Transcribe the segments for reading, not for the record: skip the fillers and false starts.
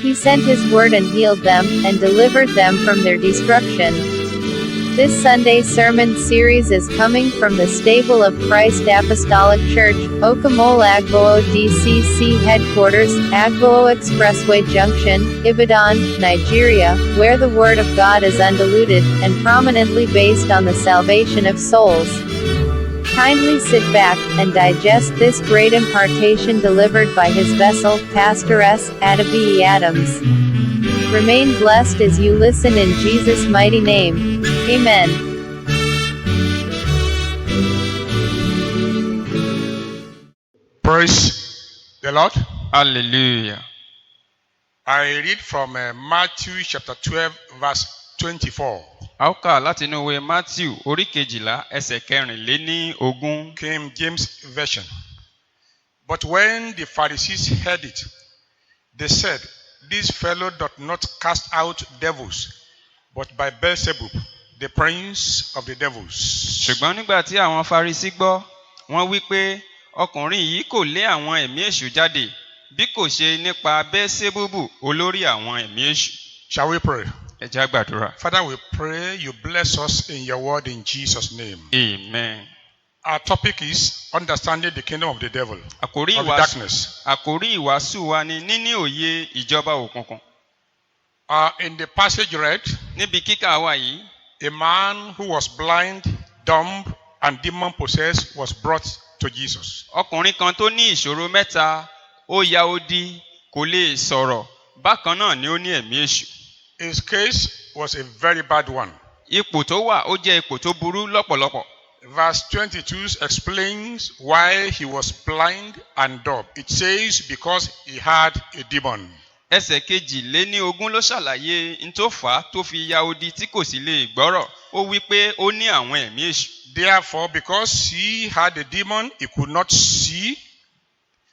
He sent his word and healed them, and delivered them from their destruction. This Sunday sermon series is coming from the stable of Christ Apostolic Church, Okamole Agboo DCC Headquarters, Agboo Expressway Junction, Ibadan, Nigeria, where the Word of God is undiluted, and prominently based on the salvation of souls. Kindly sit back, and digest this great impartation delivered by his vessel, Pastor S. Adabi Adams. Remain blessed as you listen in Jesus' mighty name. Amen. Praise the Lord. Hallelujah. I read from Matthew chapter 12 verse 24. A ó kà láti inú ìwé Matthew orí 12 ẹsẹ̀ 24. King James Version. But when the Pharisees heard it, they said, "This fellow doth not cast out devils, but by Beelzebub, the prince of the devils." Ṣùgbọ́n nígbà tí àwọn Farisí gbọ́, wọ́n wí pé ọkùnrin yìí kò lé àwọn ẹ̀mí èṣù jáde, bí kò ṣe nípa Beelzebubu, olórí àwọn ẹ̀mí èṣù. Shall we pray? Ẹ jẹ́ á gbàdúrà. Father, we pray you bless us in your word in Jesus' name. Amen. Our topic is understanding the kingdom of the devil, Àkòrí of the darkness. ìwàásù wa ni níní òye ìjọba òkùnkùn. In the passage read, Níbi kíkà wa yìí, a man who was blind, dumb, and demon-possessed was brought to Jesus. ọkùnrin kan tó ní ìṣòro mẹ́ta, ó ya odi, kò lè sọ̀rọ̀, bákan náà ni ó ní ẹ̀mí èṣù. His case was a very bad one. Ipò tó wà ó jẹ́ ipò tó burú lọ́pọ̀lọpọ̀. Verse 22 explains why he was blind and dumb. It says because he had a demon. Ẹsẹ̀ 22 ló ṣàlàyé n tó fà á tó fi ya odi tí kò sì lè gbọ́rọ̀. Ó wí pé ó ní àwọn ẹ̀mí èṣù. Therefore, because he had a demon, he could not see.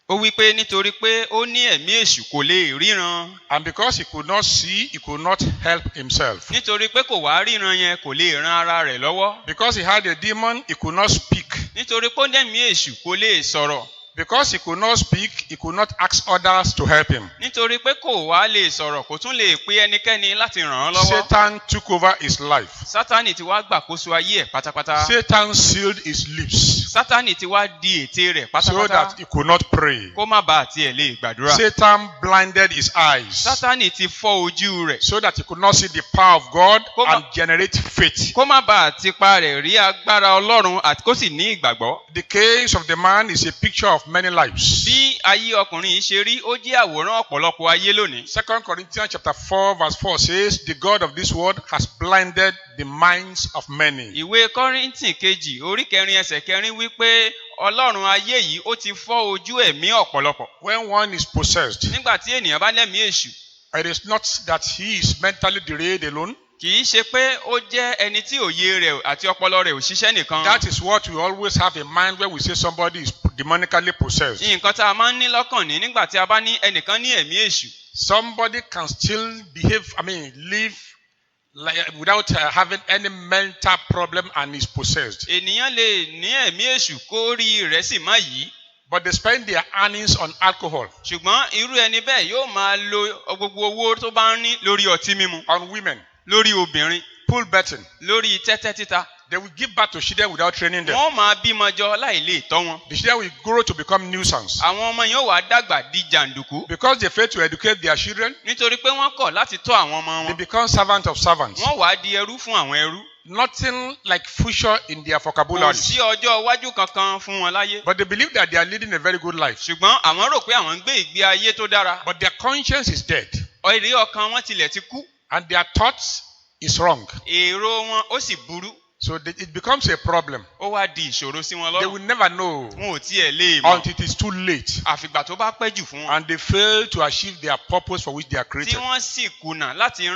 Ó wí pé nítorí pé ó ní ẹ̀mí èṣù kò lè ríran. And because he could not see, he could not help himself. Nítorí pé kò wá ríran yẹn kò lè ran ara rẹ̀ lọ́wọ́. Because he had a demon, he could not speak. Nítorí pé ó ní ẹ̀mí èṣù kò lè sọ̀rọ̀. Because he could not speak, he could not ask others to help him. Nítorí pé kò wá lè sọ̀rọ̀ kò tún lè pe ẹnikẹ́ni láti ràn án lọ́wọ́. Satan took over his life. Sátánì ti wá gbàkóso ayé ẹ̀ pátápátá. Satan sealed his lips Sátánì ti wá di ètè rẹ̀ so pátápátá. that he could not pray. Kó má bàa tiẹ̀ lè gbàdúrà. Satan blinded his eyes Sátánì ti fọ́ ojú rẹ̀. so that he could not see the power of God Kó má- and generate faith. Kó má bàa tipa rẹ̀ rí agbára Ọlọ́run àti kó sì ní ìgbàgbọ́. The case of the man is a picture of many lives. Bí ayé ọkùnrin yìí ṣe rí, ó jẹ́ àwòrán ọ̀pọ̀lọpọ̀ ayé lónìí. 2 Corinthians chapter 4 verse 4 says, "The God of this world has blinded the minds of many." Ìwé Kọ́ríńtì kejì orí 4 ẹsẹ̀ 4 wí pé Ọlọ́run ayé yìí ó ti fọ́ ojú ẹ̀mí ọ̀pọ̀lọpọ̀. When one is possessed, Nígbà tí ènìyàn bá lẹ́mìí èṣù, it is not that he is mentally derailed alone. kì í ṣe pé ó jẹ́ ẹni tí òye rẹ̀ àti ọpọlọ rẹ̀ ò ṣiṣẹ́ nìkan. That is what we always have in mind when we say somebody is demonically possessed. Nǹkan tá a máa ń ní lọ́kàn ní nígbà tí a bá ní ẹnìkan ní ẹ̀mí èṣù. Somebody can still live like, without having any mental problem and is possessed. Ènìyàn lè ní ẹ̀mí èṣù kó rí rẹ̀ sì má yí. But they spend their earnings on alcohol, Ṣùgbọ́n irú ẹni bẹ́ẹ̀ yóò máa lo gbogbo owó tó bá ń ní lórí ọtí mímu, on women, lórí obìnrin, pool betting. lórí tẹ́tẹ́ títa. They will give birth to children without training them. Wọ́n máa bímọ jọ láì lè tọ́ wọn. The children will grow to become nuisance. Àwọn ọmọ yóò wá dàgbà di jàǹdùkú. Because they fail to educate their children, Nítorí pé wọ́n kọ̀ láti tọ́ àwọn ọmọ they wọn. become servants of servants. Wọ́n wá di ẹrú fún àwọn ẹrú. Nothing like future in their Kò vocabulary. sí ọjọ́ iwájú kankan fún wọn láyé. But they believe that they are leading a very good life. Ṣùgbọ́n àwọn rò pé àwọn ń gbé ìgbé ayé tó dára. But their conscience is dead. Èrè ọkàn wọn tilẹ̀ ti kú. And their thoughts is wrong. Èrò wọn ó sì burú. So it becomes a problem. Ó wá di ìṣòro sí wọn They lọ́rùn. will never know Wọn ò tiẹ̀ lè mọ̀. until it is too late. Àfìgbà tó bá pẹ́ jù fún wọn. And they fail to achieve their purpose for which they are Tí created. wọ́n sì kùnà láti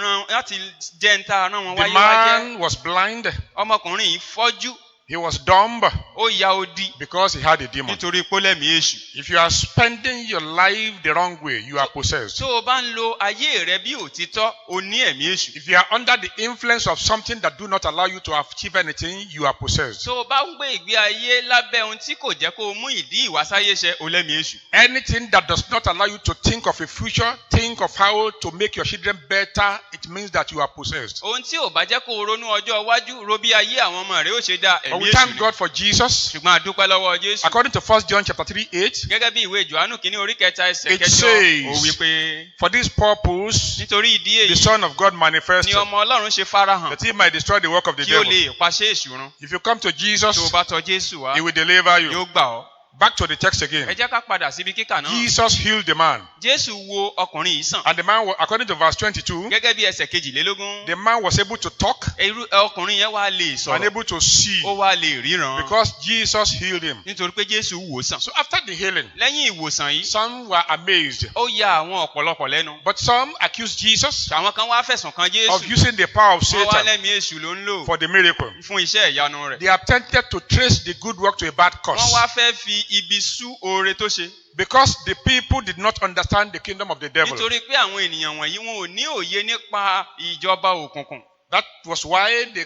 jẹ́ ń ta rán wọn The wáyé wá jẹ́. man was blind. Ọmọkùnrin yìí fọ́jú. He was dumb ó ya odi because he had a demon. nítorí pólẹ́mì èṣù. If you are spending your life the wrong way, you are possessed. tó o bá ń lo ayé rẹ bí òtítọ́ o ní ẹ̀mí èṣù. If you are under the influence of something that do not allow you to achieve anything, you are possessed. tó o bá ń gbé ìgbé ayé lábẹ́ ohun tí kò jẹ́ kó o mú ìdí ìwásáyé ṣẹ o lẹ́mí èṣù. Anything that does not allow you to think of a future, think of how to make your children better, it means that you are possessed. ohun tí ò bá jẹ́ kó o ronú ọjọ́ iwájú ro bí ayé àwọn ọmọ rẹ ó ṣe dá But ẹ̀mí we èṣù thank ni. God for Jesus. ṣùgbọ́n a dúpẹ́ lọ́wọ́ Jésù. According to 1 John chapter 3:8, gẹ́gẹ́ bí ìwé Jòhánù kìíní orí kẹta ẹsẹ̀ It kẹjọ says, ó wí pé for this purpose, nítorí ìdí the èyí Son of God ni manifested, ọmọ Ọlọ́run ṣe farahàn that he might destroy the work of the kí ó devil. lè pàṣẹ èṣù run. If you come to tó o Jesus, bá tọ̀ Jésù wá he will deliver you. yóò gbà ọ́. Back to the text ẹ again. jẹ́ ká padà síbi kíkà náà. Jesus healed the man. Jésù wo ọkùnrin yìí sàn. And the man, according to verse 22, gẹ́gẹ́ bí ẹsẹ̀ kejìlélógún. the man was able to talk ọkùnrin yẹn wá lè and sọ̀rọ̀. able to see ó wá lè ríran. because Jesus healed him. nítorí pé Jésù wò sàn. So after the healing, lẹ́yìn ìwòsàn yìí some were amazed, ó ya àwọn ọ̀pọ̀lọpọ̀ lẹ́nu. but some accused Jesus àwọn kan wá fẹ̀sùn kan of Jésù. using the power of wọ́n wá Satan lẹ́mìí èṣù ló ń lò for the miracle. fún iṣẹ́ ìyanu rẹ̀. They attempted to trace the good work to a bad wọ́n cause wá fẹ́ fi ibi sú oore tó ṣe. because the people did not understand the kingdom of the devil. nítorí pé àwọn ènìyàn wọ̀nyí wọn ò ní òye nípa ìjọba òkùnkùn. That was why they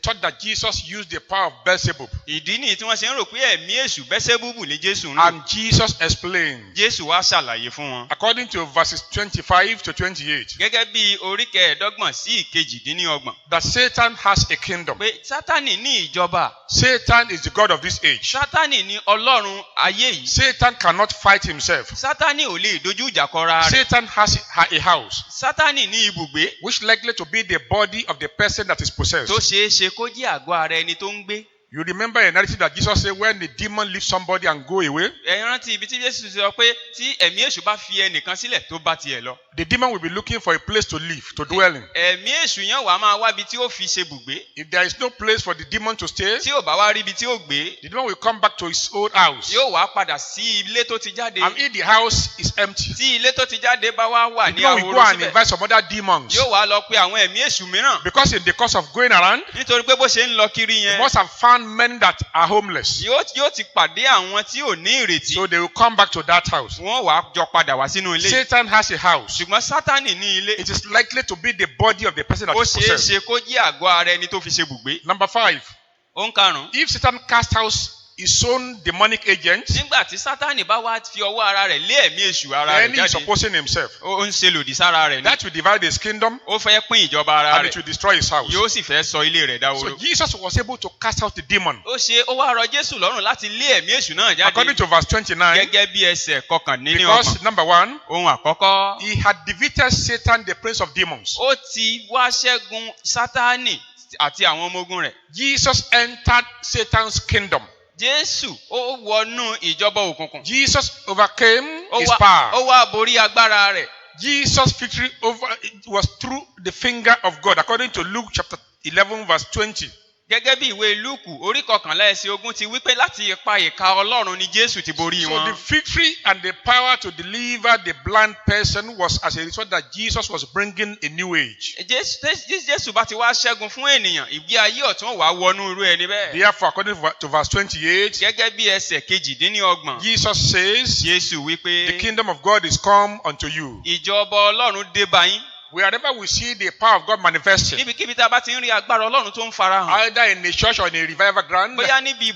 thought that Jesus used the power of Beelzebub. ìdí nìyí tí wọ́n ṣe ń rò pé ẹ̀mí èṣù Bẹ́sẹ́búbù ni Jésù ń lò. And Jesus explained, Jésù wá ṣàlàyé fún wọn. according to verses 25 to 28, gẹ́gẹ́ bí orí kẹẹ̀ẹ́dọ́gbọ̀n sí ìkejìdínlọ́gbọ̀n. that Satan has a kingdom. pé Sátánì ní ìjọba. Satan is the God of this age. Sátánì ní Ọlọ́run ayé yìí. Satan cannot fight himself. Sátánì ò lè dojú ìjà kọra rẹ̀. Satan has a house, Sátánì ní ibùgbé which likely to be the body of the person that is possessed. tó ṣeé ṣe kó jẹ́ àgọ́ ara ẹni tó ń gbé. You remember a narrative that Jesus said when the demon leaves somebody and go away, ẹ rántí ibi tí Jésù sọ pé tí ẹ̀mí èṣù bá fi ẹnìkan sílẹ̀ tó bá tiẹ̀ lọ. the demon will be looking for a place to live, to dwell in. ẹ̀mí èṣù yẹn wàá máa wá ibi tí ó fi ṣe bùgbé. If there is no place for the demon to stay, tí ò bá wá rí ibi tí ó gbé the demon will come back to his old house. yóò wá padà sí ilé tó ti jáde. And if the house is empty, tí ilé tó ti jáde bá wá wà the ní demon will go ahoro and síbẹ̀ invite some other demons. yóò wá lọ pe àwọn ẹ̀mí èṣù mìíràn. Because in the course of going around, nítorí pé bó ṣe ń lọ kiri he yẹn must have found men that are homeless. yóò ti pàdé àwọn tí ò ní ìrètí. So they will come back to that house. wọ́n wàá jọ padà wá sínú ilé. Satan has a house. ṣùgbọ́n Sátánì ní ilé. It is likely to be the body of the person that ó is ṣeé possessed. ṣe kó jẹ́ àgọ́ ara ẹni tó fi ṣe bùgbé. Number 5, ó ń karùn-ún. if Satan cast out his own demonic agent, nígbà tí Sátánì bá wá fi ọwọ́ ara rẹ̀ lé ẹ̀mí èṣù ara then rẹ̀ he is jáde opposing himself. ó ń ṣe lòdì sára rẹ̀ ni. That will divide his kingdom ó fẹ́ pín ìjọba ara and it rẹ̀ will destroy his house. yóò sì fẹ́ sọ ilé rẹ̀ So dáwóró. Jesus was able to cast out the demon. ó wá rọ Jésù lọ́rùn láti lé ẹ̀mí èṣù náà According jáde to verse 29, gẹ́gẹ́ bí ẹsẹ̀ kọkànlélọ́gbọ̀n. because number 1, ohun àkọ́kọ́ he had defeated Satan, the prince of demons. ó ti wá ṣẹ́gun Sátánì àti àwọn ọmọ ogun rẹ̀. Jesus entered Satan's kingdom. Jésù ó wọnú ìjọba òkùnkùn. Jesus overcame ó his wá power. borí agbára rẹ̀. Jesus' victory over it was through the finger of God, according to Luke chapter 11, verse 20. gẹ́gẹ́ bí ìwé Lúùkù orí kọkànlá ẹsẹ̀ ogún ti wípé láti ipa ìka Ọlọ́run ni Jésù ti borí So wọn. the victory and the power to deliver the blind person was as a result that Jesus was bringing a new age. Jésù bá ti wá ṣẹ́gun fún ènìyàn ìgbé ayé ọ̀tún wàá wọnú irú ẹni bẹ́ẹ̀. Therefore, according to verse 28, gẹ́gẹ́ bí ẹsẹ̀ kejìdínlọ́gbọ̀n. Jesus says, Jésù wípé the kingdom of God is come unto you. ìjọba Ọlọ́run dé bá yín. Wherever we see the power of God manifesting, níbikíbi tá a bá ti ń rí agbára Ọlọ́run tó ń farahàn. either in a church or in a revival ground, bóyá níbi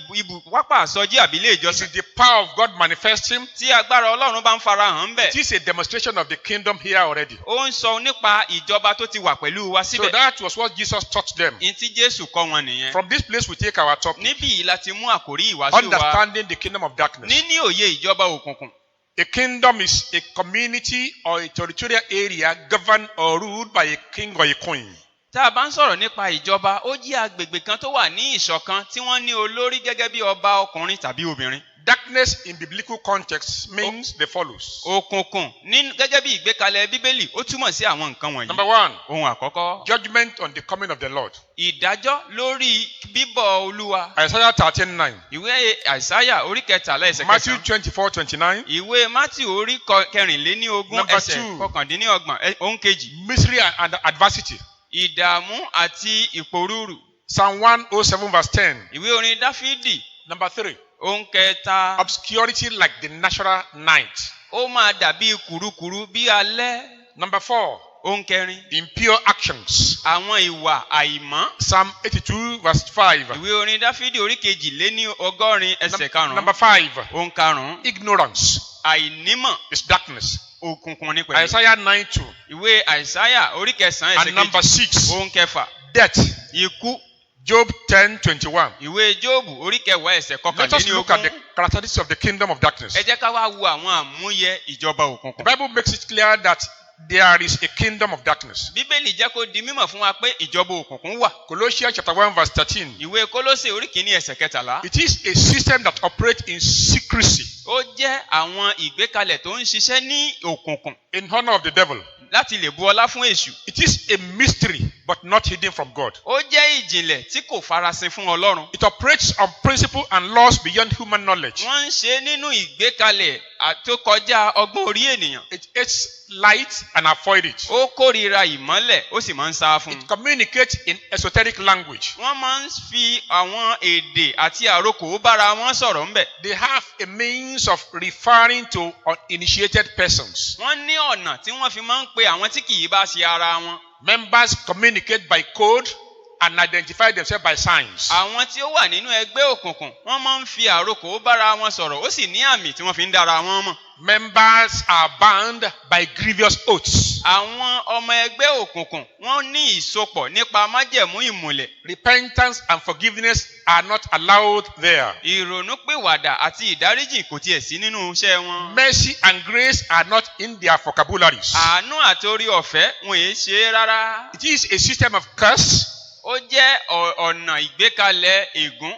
pápá àsọjí àbí ilé it ìjọsìn. is the power of God manifesting. tí agbára Ọlọ́run bá ń farahàn ń bẹ̀. It is a demonstration of the kingdom here already. ó ń sọ nípa ìjọba tó ti wà pẹ̀lú wa So síbẹ̀. that was what Jesus taught them. ní tí Jésù kọ́ wọn nìyẹn. From this place we take our topic, níbí yìí láti mú àkórí ìwàásù wa. understanding the kingdom of darkness. níní òye ìjọba òkùnkùn. A kingdom is a community or a territorial area governed or ruled by a king or a queen. tá a bá ń sọ̀rọ̀ nípa ìjọba ó jẹ́ agbègbè kan tó wà ní ìṣọ̀kan tí wọ́n ní olórí gẹ́gẹ́ bí ọba ọkùnrin tàbí obìnrin. Darkness in biblical context means the follows. òkùnkùn gẹ́gẹ́ bí ìgbékalẹ̀ Bíbélì ó túmọ̀ sí àwọn nǹkan wọ̀nyí. Number 1, ohun àkọ́kọ́. judgment on the coming of the Lord. ìdájọ́ lórí bíbọ̀ Olúwa. Isaiah 13:9. ìwé Àìsáyà orí kẹtàlá ẹsẹ̀ Matthew kẹsàn-án. 24:29. ìwé Mátíù orí kẹrìnléníogún Number ẹsẹ̀ 2. kọkàndínlọ́gbọ̀n ohun kejì. Misery and adversity. ìdààmú àti ìpòrúurù. Psalm 107 verse 10. ìwé orin dáfídì Number 3. ohun kẹta. Obscurity like the natural night. ó máa dàbí kùrukùru bí alẹ́. Number 4. ohun kẹrin. Impure actions. àwọn ìwà àìmọ́. Psalm 82 verse 5. ìwé orin dáfídì orí kejìléní ọgọ́rin ẹsẹ̀ karùn-ún. Number 5. ohun karùn-ún. Ignorance àìnímọ̀. is darkness. òkùnkùn ní pẹ̀lú. Isaiah 9:2. ìwé àìsáyà orí kẹsàn-án And ẹsẹ̀ number kejì. 6. ohun kẹfà. Death. ikú. Job 10:21. ìwé jóòbù orí kẹwàá ẹsẹ̀ Let us look at the kọkànlélógún. characteristics of the kingdom of darkness. ẹ jẹ́ ká wá wo àwọn àmúyẹ ìjọba The òkùnkùn. Bible makes it clear that there is a kingdom of darkness. bíbélì jẹ́ kó di mímọ̀ fún wa pé ìjọba òkùnkùn wà. Colossians chapter 1 verse 13. ìwé kólósè orí kìíní ẹsẹ̀ kẹtàlá. It is a system that operates in secrecy, ó jẹ́ àwọn ìgbékalẹ̀ tó ń ṣiṣẹ́ ní òkùnkùn in honor of the devil. láti lè bu ọlá fún èṣù. It is a mystery but not hidden from God. ó jẹ́ ìjìnlẹ̀ tí kò farasin fún ọlọ́run. It operates on principle and laws beyond human knowledge. wọ́n ń ṣe nínú ìgbékalẹ̀ tó kọjá ọgbọ́n orí ènìyàn. It hates light and avoid it. ó kórìíra ìmọ́lẹ̀ ó sì máa ń sá fún un. It communicates in esoteric language. wọ́n máa ń fi àwọn èdè àti àrokò bára wọn sọ̀rọ̀ ńbẹ̀. They have a means of referring to uninitiated persons. wọ́n ní ọ̀nà tí wọ́n fi máa ń pe àwọn tí kì í bá ṣe ara wọn. Members communicate by code and identify themselves by signs. àwọn tí ó wà nínú ẹgbẹ́ òkùnkùn wọ́n máa ń fi àrokò bára wọn sọ̀rọ̀ ó sì ní àmì tí wọ́n fi ń dára wọn mọ̀. Members are bound by grievous oaths. àwọn ọmọ ẹgbẹ́ òkùnkùn wọ́n ní ìsopọ̀ nípa májẹ̀mú ìmùlẹ̀. Repentance and forgiveness are not allowed there. ìrònúpìwàdà àti ìdáríjì kò tiẹ̀ sí nínú iṣẹ́ wọn. Mercy and grace are not in their vocabularies. àánú àti orí ọ̀fẹ́ wọn èé ṣe é rárá. It is a system of curse, ó jẹ́ ọ̀nà ìgbékalẹ̀ ègún.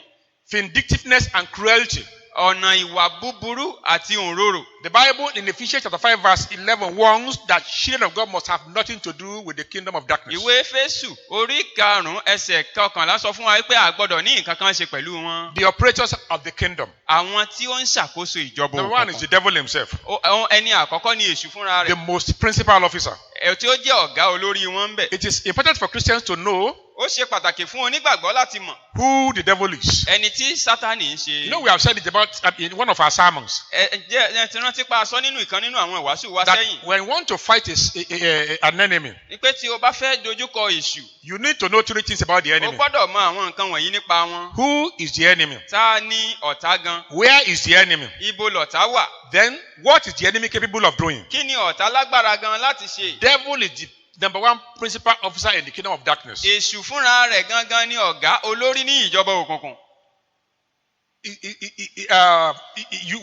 vindictiveness and cruelty. ọ̀nà ìwà búburú àti òǹrorò. The Bible in Ephesians chapter 5 verse 11 warns that children of God must have nothing to do with the kingdom of darkness. ìwé Éfésù orí karùn-ún ẹsẹ̀ kọkànlá sọ fún wa pé a gbọ́dọ̀ ní nǹkan kan ṣe pẹ̀lú wọn. The operators of the kingdom. àwọn tí ó ń ṣàkóso ìjọba Number one is the devil himself, ẹni àkọ́kọ́ ni èṣù fúnra the rẹ̀. most principal officer. tí ó jẹ́ ọ̀gá olórí wọn ń bẹ̀. It is important for Christians to know ó ṣe pàtàkì fún onígbàgbọ́ láti mọ̀ who the devil is. ẹni tí Sátánì ń ṣe. You know, we have said it about in one of our sermons ẹ ti rántí pa aṣọ nínú ìkan nínú àwọn ìwàásù wa that sẹ́yìn. when you want to fight an enemy, ni pé tí o bá fẹ́ dojúkọ èṣù you need to know three things about the o enemy. gbọ́dọ̀ mọ àwọn nǹkan wọ̀nyí nípa wọn. Who is the enemy? ta ni ọ̀tá gan? Where is the enemy? ibo lọ̀tá wà? Then, what is the enemy capable of doing? kí ni ọ̀tá lágbára gan láti ṣe? Devil is the number one principal officer in the kingdom of darkness. èṣù fúnra rẹ̀ gangan ni ọ̀gá olórí ní ìjọba òkùnkùn.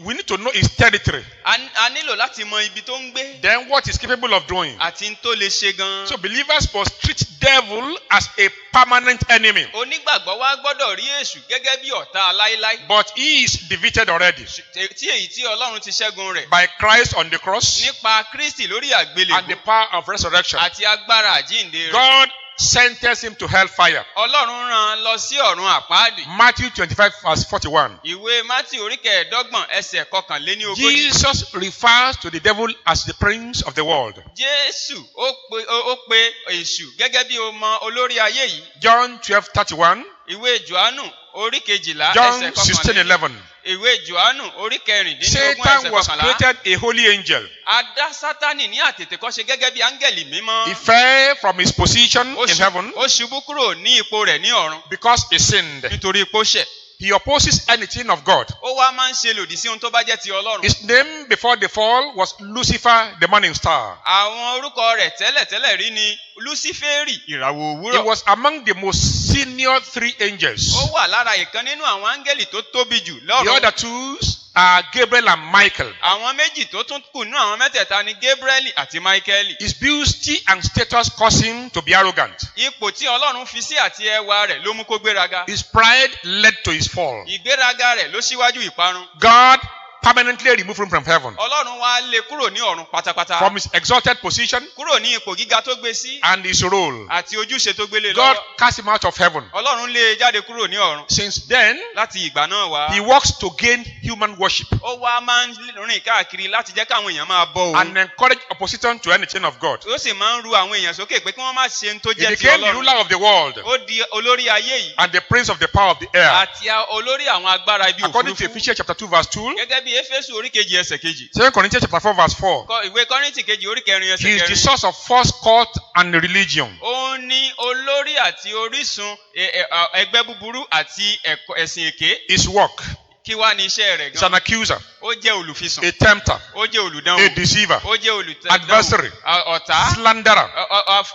We need to know his territory. a nílò láti mọ ibi tó ń gbé. Then what is capable of doing. àti n tó lè ṣe gan. So believers must treat devil as a permanent enemy. onígbàgbọ́ wa gbọ́dọ̀ rí èṣù gẹ́gẹ́ bí ọ̀tá aláíláí. But he is defeated already tí èyí tí Ọlọ́run ti ṣẹ́gun rẹ̀. by Christ on the cross nípa Kristi lórí and the àgbélébùú power of resurrection. àti agbára àjíǹde rẹ̀. God sentenced him to hellfire. Ọlọ́run rán lọ sí ọ̀run àpáàdì. Matthew 25 verse 41. ìwé Mátì orí kẹẹ̀ẹ́dọ́gbọ̀n ẹsẹ̀ kọkànléníogójì. Jesus refers to the devil as the prince of the world. Jésù ó pe èṣù gẹ́gẹ́ bí ọmọ olórí ayé yìí. John 12:31. ìwé Jòhánù orí kejìlá John ẹsẹ̀ 16:11. ìwé Jòhánù orí kẹrìndínlógún Satan ẹsẹ̀ was kọkànlá. created a holy angel. a dá Sátánì ní àtètèkọ́ṣe gẹ́gẹ́ bí áńgẹ̀lì mímọ́. He fell from his position in heaven ó ṣubú kúrò ní ipò rẹ̀ ní ọ̀run because he sinned. nítorí ipò ṣẹ̀. He opposes anything of God. ó wá máa ń ṣe lòdì sí ohun tó bá jẹ́ ti Ọlọ́run. His name before the fall was Lucifer, the morning star. àwọn orúkọ rẹ̀ tẹ́lẹ̀tẹ́lẹ̀ rí ni Lúsíférì ìràwọ̀ He òwúrọ̀. was among the most senior three angels. ó wà lára ìkan nínú àwọn áńgẹ̀lì tó tóbi jù The lọ́run. other two are Gabriel and Michael. àwọn méjì tó tún kù nínú àwọn mẹ́tẹ̀ẹ̀ta ni Gabriel àti Michael. His beauty and status caused him to be arrogant. ipò tí Ọlọ́run fi sí àti ẹwà rẹ̀ ló mú kó gbéraga. His pride led to his fall. ìgbéraga rẹ̀ ló ṣíwájú ìparun. God permanently remove him from heaven, Ọlọ́run wá lé kúrò ní ọ̀run pátápátá. from his exalted position Kúrò ní ipò gíga tó gbé sí. and his role. Àti ojúṣe tó gbélé God lọ́wọ́. cast him out of heaven. Ọlọ́run lé e jáde kúrò ní ọ̀run. Since then, Láti ìgbà náà wá. he works to gain human worship Ó wá máa ń rìn káàkiri láti jẹ́ káwọn èèyàn máa bọ òun. and encourage opposition to anything of God. Ó sì máa ń ru àwọn èèyàn sókè pé kí wọ́n má ṣe ń tó He jẹ́ ti became the Ọlọ́run. ruler of the world Ó di olórí ayé yìí. and the prince of the power of the air. Àti olórí àwọn agbára ibi According to òfurufú. Ephesians chapter 2 verse 2, Gẹ́gẹ́ bí Éfésù orí kejì ẹsẹ̀ kejì. 2 Corinthians chapter 4 verse 4, Ìwé Kọ́ríńtì kejì orí kẹrin he ẹsẹ̀ is the kẹrin. source of false cult and religion. Ó ní olórí àti orísun ẹgbẹ́ búburú àti ẹ̀sìn èké. His work Kí wá ní iṣẹ́ rẹ̀ is an gan? accuser, Ó jẹ́ olùfisùn. a tempter, Ó jẹ́ a olùdánwò. deceiver, Ó jẹ́ olùdánwò. adversary, Ọ̀tá. slanderer.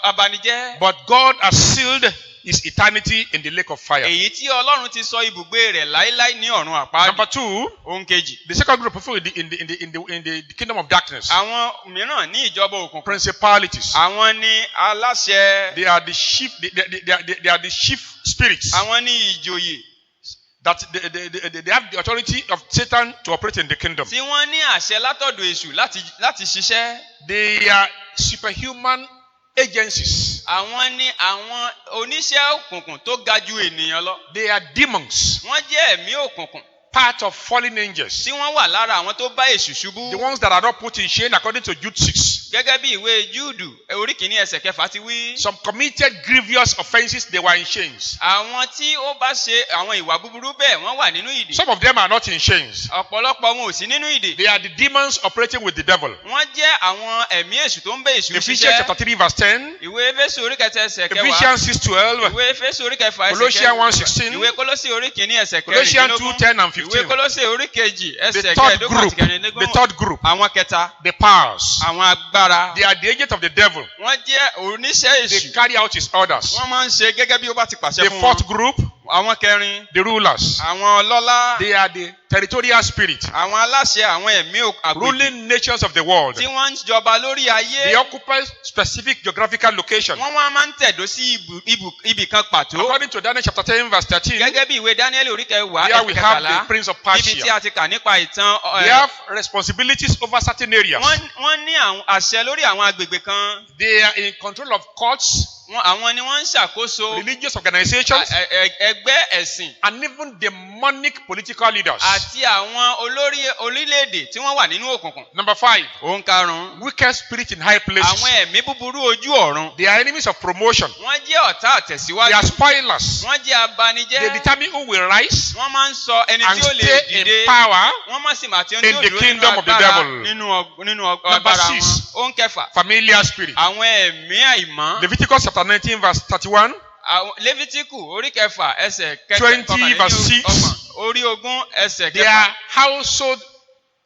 Abanijẹ́. But God has sealed his eternity in the lake of fire. Èyí tí Ọlọ́run ti sọ ibùgbé rẹ̀ láíláí ní ọ̀run àpáàdì. Number 2, Ohun kejì. the second group of people in the kingdom of darkness, Àwọn mìíràn ní ìjọba òkùnkùn. principalities. Àwọn ní aláṣẹ. They are the chief. They are the chief spirits Àwọn ní ìjòyè. that they have the authority of Satan to operate in the kingdom. Tí wọ́n ní àṣẹ látọ̀dọ̀ èṣù láti ṣiṣẹ́. They are superhuman agencies. Àwọn ní àwọn oníṣẹ́ òkùnkùn tó ga ju ènìyàn lọ. They are demons, Wọ́n jẹ́ ẹ̀mí òkùnkùn part of fallen angels. tí wọ́n wà lára àwọn tó bá èṣù ṣubú. The ones that are not put in shame according to Jude 6. Gẹ́gẹ́ bí ìwé Júùdù orí kìíní ẹsẹ̀ kẹfà ti wí. Some committed grievous offenses, they were in chains. Àwọn tí ó bá ṣe àwọn ìwà búburú bẹ́ẹ̀ wọ́n wà nínú ìdè. Some of them are not in chains. Ọ̀pọ̀lọpọ̀ wọn ò sí nínú ìdè. They are the demons operating with the devil. Wọ́n jẹ́ àwọn ẹ̀mí èṣù tó ń bẹ èṣù Ephesians ṣiṣẹ́. chapter 3 verse 10, Ìwé Éfésù orí kẹta ẹsẹ̀ kẹwàá. Ephesians 6:12, Ìwé Éfésù orí kẹfà ẹsẹ̀ Colossians kẹwàá. 1:16, Ìwé Kólósì orí kìíní ẹsẹ̀ Colossians kẹrìndínlógún. 2:10 and Ìwé 15. Kólósì orí kejì ẹsẹ̀ The third kẹẹ̀ẹ́dógún àti group, kẹrìndínlógún. the third group, Àwọn kẹta. the powers. Àwọn agbára. They are the agents of the devil. Wọ́n jẹ́ oníṣẹ́ They èṣù. carry out his orders. Wọ́n máa ń ṣe gẹ́gẹ́ bí ó bá ti pàṣẹ The fún fourth wọn. group, Àwọn kẹrin. the rulers. Àwọn ọlọ́lá. They are the territorial spirit, Àwọn aláṣẹ àwọn ẹ̀mí àgbègbè. ruling nations of the world. Tí wọ́n ń jọba lórí ayé. They occupy specific geographical location. Wọ́n wá máa ń tẹ̀dó sí ibì kan pàtó. According to Daniel chapter 10 verse 13, Gẹ́gẹ́ bí ìwé Dáníẹ́lì orí kẹwàá here we ẹsẹ̀ have the kẹtàlá. prince of Níbi tí Persia. a ti kà nípa ìtàn. They have responsibilities over certain areas. Wọ́n ní àwọn àṣẹ lórí àwọn agbègbè kan. They are in control of courts, Àwọn ni wọ́n ń ṣàkóso religious organizations, ẹgbẹ́ ẹ̀sìn and even demonic political leaders. àti àwọn olórí orílẹ̀-èdè tí wọ́n wà nínú òkùnkùn. Number 5, Ohun karùn-ún. wicked spirit in high places. Àwọn ẹ̀mí búburú ojú ọ̀run. They are enemies of promotion. Wọ́n jẹ́ ọ̀tá They àtẹ̀síwájú. are spoilers. Wọ́n jẹ́ abanijẹ́. They determine who will rise Wọ́n máa ń sọ ẹni and tí ó lè stay dìde. in power. Wọ́n máa sì máa tí ó in ní the òdúró nínú kingdom of the agbára devil. nínú Number agbára 6. wọn. Ohun kẹfà. Familiar spirit. Àwọn ẹ̀mí àìmọ́. Leviticus chapter 19 verse 31. Lévítíkù orí kẹfà ẹsẹ̀ 20 verse 6. orí ogún ẹsẹ̀ They kẹfà. are household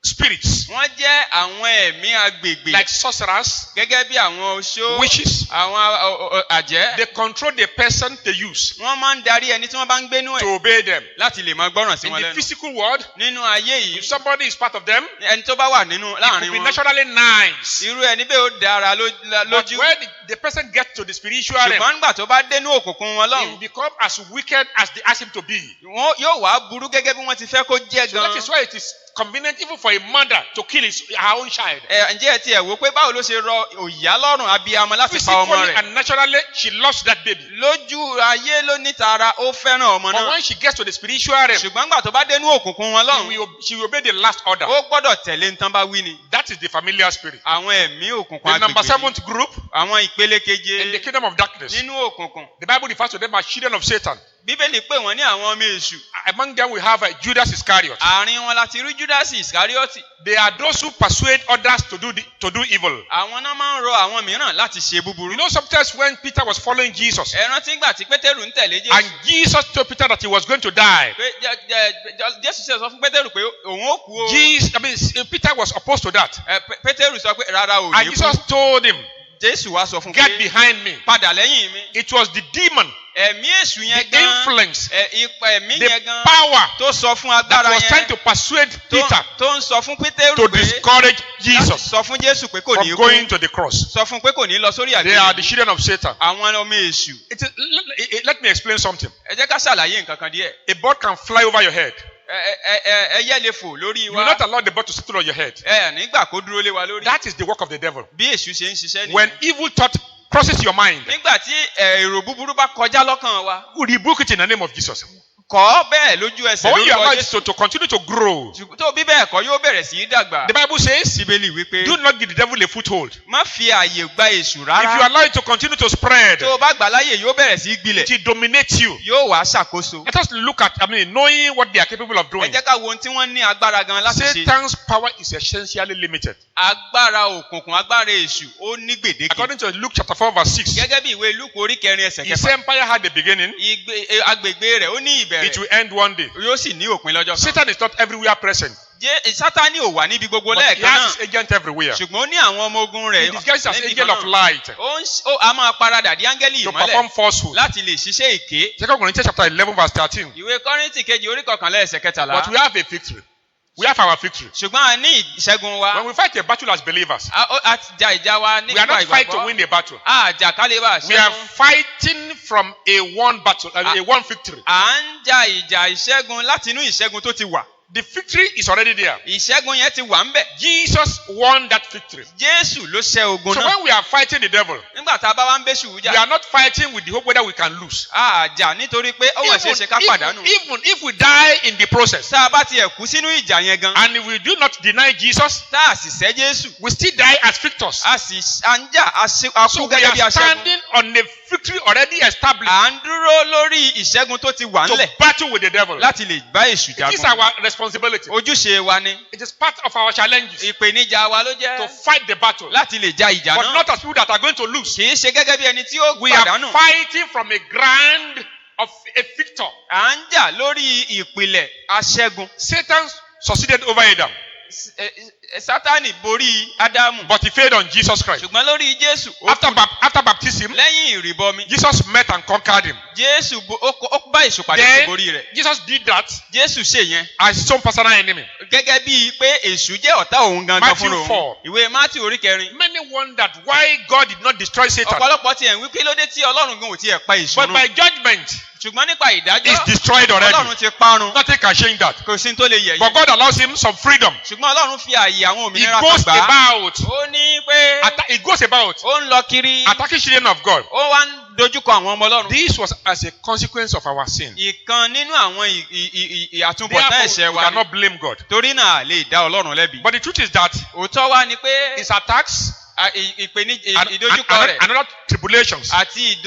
spirits Wọ́n jẹ́ àwọn ẹ̀mí agbègbè. like sorcerers, Gẹ́gẹ́ bí àwọn oṣó. witches. Àwọn àjẹ́. They control the person they use Wọ́n máa ń darí ẹni tí wọ́n bá ń gbénú to ẹ̀ obey them. láti lè máa gbọ́ràn sí In wọn the lẹ́nu. physical world, Nínú ayé yìí, if somebody is part of them, ẹni tó bá wà nínú it láàrin could be wọn. naturally nice. Irú ẹni bẹ́ẹ̀ ó dára But lójú. when the person gets to the spiritual realm, Ṣùgbọ́n nígbà tó bá dénú òkùnkùn wọn he will lọ́hùn, become as wicked as they ask him to be. wọn yóò wá burú gẹ́gẹ́ bí wọ́n ti fẹ́ kó jẹ́ So that gan. is why it is convenient even for a mother to kill her own child. Ǹjẹ́ ẹ tiẹ̀ wò pé báwo ló ṣe rọ òyà lọ́rùn abiyamọ láti pa ọmọ Physically rẹ̀? and naturally, she loves that baby. Lójú ayé ló ní tara ó fẹ́ràn ọmọ But náà. when she gets to the spiritual realm, Ṣùgbọ́n nígbà tó bá dénú òkùnkùn wọn lọ́hùn, she will obey the last order. ó gbọ́dọ̀ tẹ̀lé nǹkan bá wí ni. That is the familiar spirit. Àwọn ẹ̀mí òkùnkùn The number agbègbè yìí. 7th group Àwọn ìpele in the keje kingdom of darkness. nínú òkùnkùn. The Bible refers to them as children of Satan. Bíbélì pè wọ́n ní àwọn ọmọ èṣù. Among them we have Judas Iscariot. Àárín wọn láti rí Júdásì Ìsíkáríọ́tì. They are those who persuade others to do evil. Àwọn náà máa ń rọ àwọn mìíràn láti ṣe búburú. You know, sometimes when Peter was following Jesus, Ẹ rántí ìgbà tí Pétérù ń tẹ̀lé and Jésù. Jesus told Peter that he was going to die, Pé Jésù ṣe sọ fún Pétérù pé òun ó kú o. Peter was opposed to that. Pétérù sọ pé rárá ò And ní Jesus kú. told him, Jésù wá sọ fún get pé behind me. padà lẹ́yìn mi. It was the demon, Ẹ̀mí èṣù the yẹn gan. influence, Ipa ẹ̀mí the yẹn gan. power Tó sọ fún that agbára was trying yẹn. to persuade Peter Tó ń sọ fún Pétérù to pé discourage láti Jesus sọ fún Jésù pé kò ní from going kú. to the cross. Sọ fún pé kò ní lọ sórí They are the àgbélébùú. children of Satan. Àwọn ọmọ èṣù. Let me explain something. Ẹ jẹ́ ká ṣàlàyé nǹkan kan díẹ̀. A bird can fly over your head, ẹyẹ lè fò lórí You will wa. not allow the bird to settle on your head. Nígbà kó dúró lé wa lórí. That is the work of the devil. Bí èṣù ṣe ń ṣiṣẹ́ When nìyẹn. evil thought crosses your mind, Nígbà tí èrò búburú bá kọjá lọ́kàn wa. rebuke it in the name of Jesus. Kọ́ bẹ́ẹ̀ lójú ẹsẹ̀ But when you allow lórúkọ it Jésù. to continue to grow, Tó bí bẹ́ẹ̀ kọ́ yóò bẹ̀rẹ̀ sí í dàgbà. the Bible says, Bíbélì wípé do not give the devil a foothold. má fi àyè gba èṣù If you rárá. allow it to continue to spread, Tó o bá gbà láyè yóò bẹ̀rẹ̀ sí í gbilẹ̀. it will dominate you. Yóò wá ṣàkóso. Let us look at, knowing what they are capable of Ẹ doing. jẹ́ ká wo ohun tí wọ́n ní agbára gan láti ṣe. Satan's power is essentially limited. Agbára òkùnkùn, agbára èṣù, ó ní gbèdéke. According to Luke chapter 4 verse 6, Gẹ́gẹ́ bí ìwé Lúùkù orí kẹrin ẹsẹ̀ his kẹfà. empire had a beginning, Agbègbè rẹ̀ ó ní it ìbẹ̀rẹ̀. will end one day. Yóò sì ní òpin lọ́jọ́ kan. Satan is not everywhere present, Sátánì ò wà níbi gbogbo but he lẹ́ẹ̀kan has náà. his agent everywhere. Ṣùgbọ́n ó ní àwọn ọmọ ogun rẹ̀. He disguises as níbi angel kan of náà. light A máa paradà di áńgẹ́lì to perform ìmọ́lẹ̀ falsehood. láti lè ṣiṣẹ́ èké. 2 Corinthians chapter 11 verse 13. Ìwé Kọ́ríńtì kejì orí kọkànlá ẹsẹ̀ kẹtàlá. But we have a victory. We have our victory. Ṣùgbọ́n a ní ìṣẹ́gun wa. When we fight a battle as believers, A ti ja ìjà wa we are nípa not fighting to ìgbàgbọ́. win a battle. Àjà kálí bá We are ṣẹ́gun. fighting from a one battle, a one victory. À ń ja ìjà ìṣẹ́gun láti inú ìṣẹ́gun tó ti wà. The victory is already there. Ìṣẹ́gun yẹn ti wà ń bẹ̀. Jesus won that victory. Jésù ló ṣẹ́ ogun So náà. when we are fighting the devil, Nígbà tá a bá wá ń bẹ́ṣù we jà. are not fighting with the hope whether we can lose. Àjà nítorí pé ó wà ṣeéṣe ká pàdánù. Even if we die in the process, Tá a bá tiẹ̀ kú sínú ìjà yẹn gan. and if we do not deny Jesus, Tá a sì ṣẹ́ Jésù. we still die as victors. À ń jà a So kú we gẹ́gẹ́ bí are aṣẹ́gun. standing on a victory already established À ń dúró lórí ìṣẹ́gun tó ti wà to ńlẹ̀ battle with the devil. láti lè bá èṣù It is jagun. our responsibility. Ojúṣe wa ni. It is part of our challenges Ìpèníjà wa ló to jẹ́ fight the battle, láti lè ja ìjà but náà. not as people that are going to lose. Kì í ṣe gẹ́gẹ́ bí ẹni tí ó We are pàdánù. fighting from a ground of a victor. À ń jà lórí ìpìlẹ̀ aṣẹ́gun. Satan succeeded over Adam, Sátánì borí Ádámù. but he failed on Jesus Christ. Ṣùgbọ́n lórí Jésù, After baptism, lẹ́yìn ìrìbọmi, Jesus met and conquered him. Jésù ó bá èṣù pàdé Then sí borí rẹ̀. Jesus did that Jésù ṣe yẹn as his own personal enemy. gẹ́gẹ́ bíi pé èṣù jẹ́ ọ̀tá òun gangan Matthew fún 4. òun. Ìwé Mátì orí kẹrin. Many wondered why God did not destroy Satan, Ọ̀pọ̀lọpọ̀ tiẹ̀ ń wí pé lóde tí Ọlọ́run gan ò tiẹ̀ pa èṣù but nù. by judgment, Ṣùgbọ́n nípa he's ìdájọ́, destroyed already. Ọlọ́run ti parun. Nothing can change that. Kò sí ní tó lè yẹ̀yẹ́. But God allows him some freedom. Ṣùgbọ́n Ọlọ́run fi àyè àwọn He òmìnira kan goes gbà á. about, Ó ní pé he goes about ó ń lọ kiri. attacking children of God. Ó wá ń dojúkọ àwọn ọmọ Ọlọ́run. This was as a consequence of our sin. Ìkan nínú àwọn àtúbọ̀tán Therefore, ẹ̀ṣẹ̀ we wa ni. cannot blame God. Torí náà lè dá Ọlọ́run lẹ́bi. But the truth is that Òótọ́ wa ni pé his attacks ìdojúkọ rẹ̀ and other tribulations àti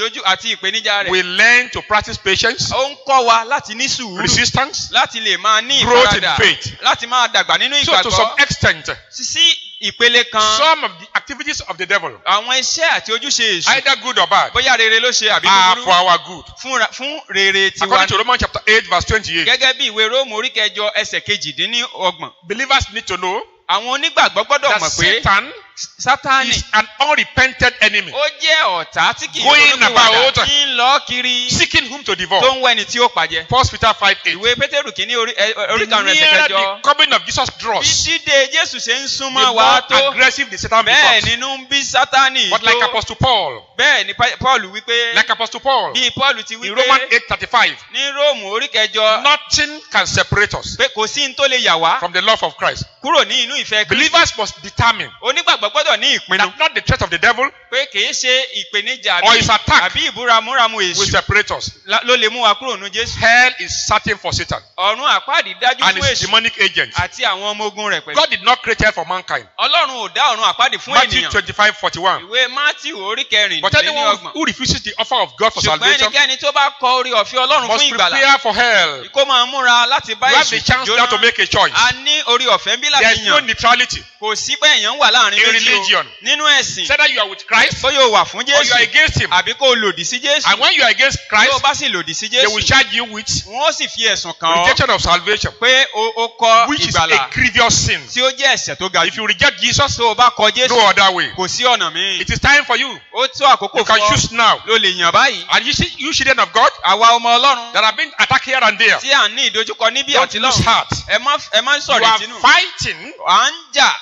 ìpèníjà rẹ̀. will learn to practice patience, Ó ń kọ́ wa láti ní sùúrù. resistance, Láti lè máa ní growth in ìfaradà. faith. Láti máa dàgbà nínú So to some ìgbàgbọ́. extent, Sí ìpele kan. some of the activities of the devil, Àwọn iṣẹ́ àti ojúṣe èṣù. either good or bad, Bóyá rere ló ṣe àbí are for búburú. our good. Fún rere tiwa. According to Romans chapter 8 verse 28, Gẹ́gẹ́ bí ìwé Róòmù orí kẹjọ ẹsẹ̀ kejìdínlọ́gbọ̀n. believers need to know Àwọn onígbàgbọ́ gbọ́dọ̀ that mọ̀ pé Satan Sátánì is an unrepented enemy, ó jẹ́ ọ̀tá tí kì í Going ronúpìwàdà, about ń lọ kiri seeking whom to tó devour. ń wẹ́ni tí ó pàjẹ́. 1 Peter 5:8. Ìwé Pétérù kìíní orí The karùn-ún ẹsẹ̀ nearer kẹjọ. the coming of Jesus Bí draws, dídé Jésù ṣe ń the súnmọ́ more wa tó aggressive the Satan bẹ́ẹ̀ becomes. nínú ń bí Sátánì But like tó. Apostle Paul, Bẹ́ẹ̀ ni Paul wípé like Apostle Paul, bí Paul ti in wípé Romans 8:35, ní Róòmù orí kẹjọ nothing can separate us pé kò sí ní tó lè yà wá from the love of Christ. kúrò ní inú ìfẹ́ Kristi. Believers must determine Onígbàgbọ́ gbọ́dọ̀ ní ìpinnu that not the threat of the devil pé kìí ṣe ìpèníjà or his attack àbí ìbúramúramù will èṣù separate us. ló lè mú wa kúrò ní Jésù. Hell is certain for Satan Ọ̀run àpáàdì dájú and fún his èṣù demonic agents. àti àwọn ọmọ ogun rẹ̀ pẹ̀lú. God did not create hell for mankind. Ọlọ́run ò dá ọ̀run àpáàdì fún Matthew ènìyàn. 25:41. Ìwé Mátíù orí But anyone kẹrìnlélọ́gbọ̀n. who refuses the offer of God for Ṣùgbọ́n salvation ẹnikẹ́ni tó bá kọ orí ọ̀fẹ́ Ọlọ́run must fún ìgbàlà prepare for hell. kó máa múra láti bá You have the èṣù chance now to jóná. make a choice. A ní orí ọ̀fẹ́ bí There is láti no yàn. neutrality. Kò sí pé èèyàn wà láàrin In méjì religion. o. Nínú ẹ̀sìn It's either you are with Christ bóyá o wà fún or you are Jésù against him. àbí kó o lòdì sí Jésù. And when you are against Tó o Christ, bá sì lòdì sí they will Jésù charge you with wọ́n sì fi ẹ̀sùn kàn ọ́ rejection of salvation, pé o kọ which is a ìgbàlà grievous sin. tí ó jẹ́ ẹ̀ṣẹ̀ tó ga If jù. you reject Jesus, Tó o bá kọ Jésù no other way. kò sí ọ̀nà míì. It is time for you. Ó tó àkókò You can fún ọ choose now. ló lè yàn báyìí. And you see, you children of God Àwa ọmọ Ọlọ́run that have been attacked here and there, tí à ń ní ìdojúkọ níbí don't àti lose lọ́run heart. ẹ má You sọ̀rọ̀ are ìtinú. fighting À ń jà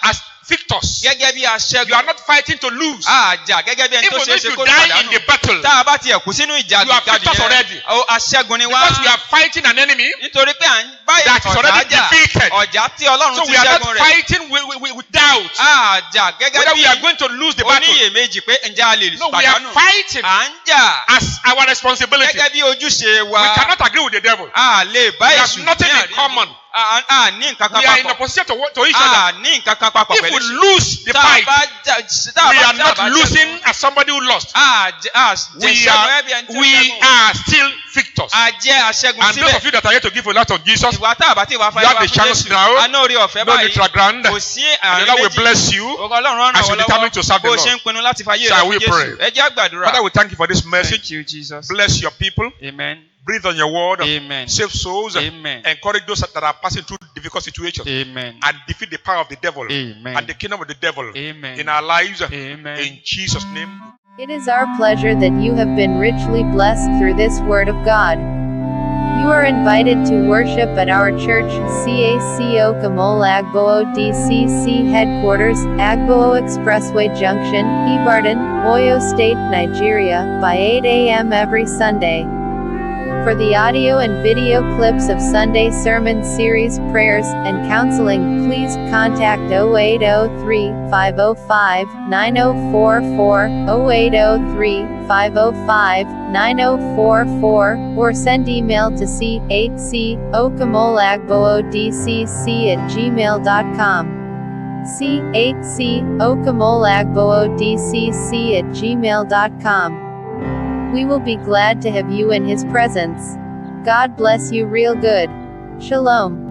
victors. gẹ́gẹ́ bí You are aṣẹ́gun. not fighting to lose. Àjà gẹ́gẹ́ bí ẹni tó Even ṣe é if ṣe you kó die in the pàdánù. battle, Tá a bá tiẹ̀ kú sínú ìjà you are gíga victors already. aṣẹ́gun ni wá. Because we are fighting an enemy Nítorí pé à ń bá that is ọ̀tá already jà. defeated. Ọ̀já tí Ọlọ́run So ti we are ṣẹ́gun not rẹ̀. fighting with doubt Àjà gẹ́gẹ́ whether bí we are going to lose the battle. oníyèméjì pé ǹjẹ́ a lè No, we are pàdánù. fighting À ń jà as our responsibility. gẹ́gẹ́ bí ojúṣe wa. We cannot agree with the devil. A lè bá We èṣù have nothing in common. A ní nǹkan kan We are in papọ̀. opposition to each other. A ní nǹkan kan papọ̀ If we pẹ̀lú èṣù. lose the Tá a fight, bá jà we are not losing as somebody who lost. We are still victors. A jẹ́ aṣẹ́gun And those síbẹ̀. of you that are here to give a lot of Jesus, Ìwà tá a bá tí ìwà you fáyé have wá the fún chance Jésù. now. A ní orí ọ̀fẹ́ No báyìí. neutral ground. Kò sí And the àárín Lord will méjì. bless you. Ògo Ọlọ́run ràn as you wọ́n determine to serve lọ́wọ́. the Bó Lord. ṣe ń pinnu láti fayé Shall rẹ̀ we fún pray? Jésù. Ẹ jẹ́ àgbàdúrà. Father, we thank you for this message. Thank you, Jesus. Bless your people. Amen. Breathe on your word. Amen. Save souls. Amen. Encourage those that are passing through difficult situations. Amen. And defeat the power of the devil. Amen. And the kingdom of the devil. Amen. In our lives. Amen. In Jesus' name. It is our pleasure that you have been richly blessed through this Word of God. You are invited to worship at our church, CAC Okamole Agboo DCC headquarters, Agboo Expressway Junction, Ibadan, Oyo State, Nigeria, by 8 a.m. every Sunday. For the audio and video clips of Sunday sermon series, prayers, and counseling, please contact 0803-505-9044, 0803-505-9044, or send email to c8cokamolagbodcc@gmail.com. c8cokamolagbodcc@gmail.com. We will be glad to have you in His presence. God bless you real good. Shalom.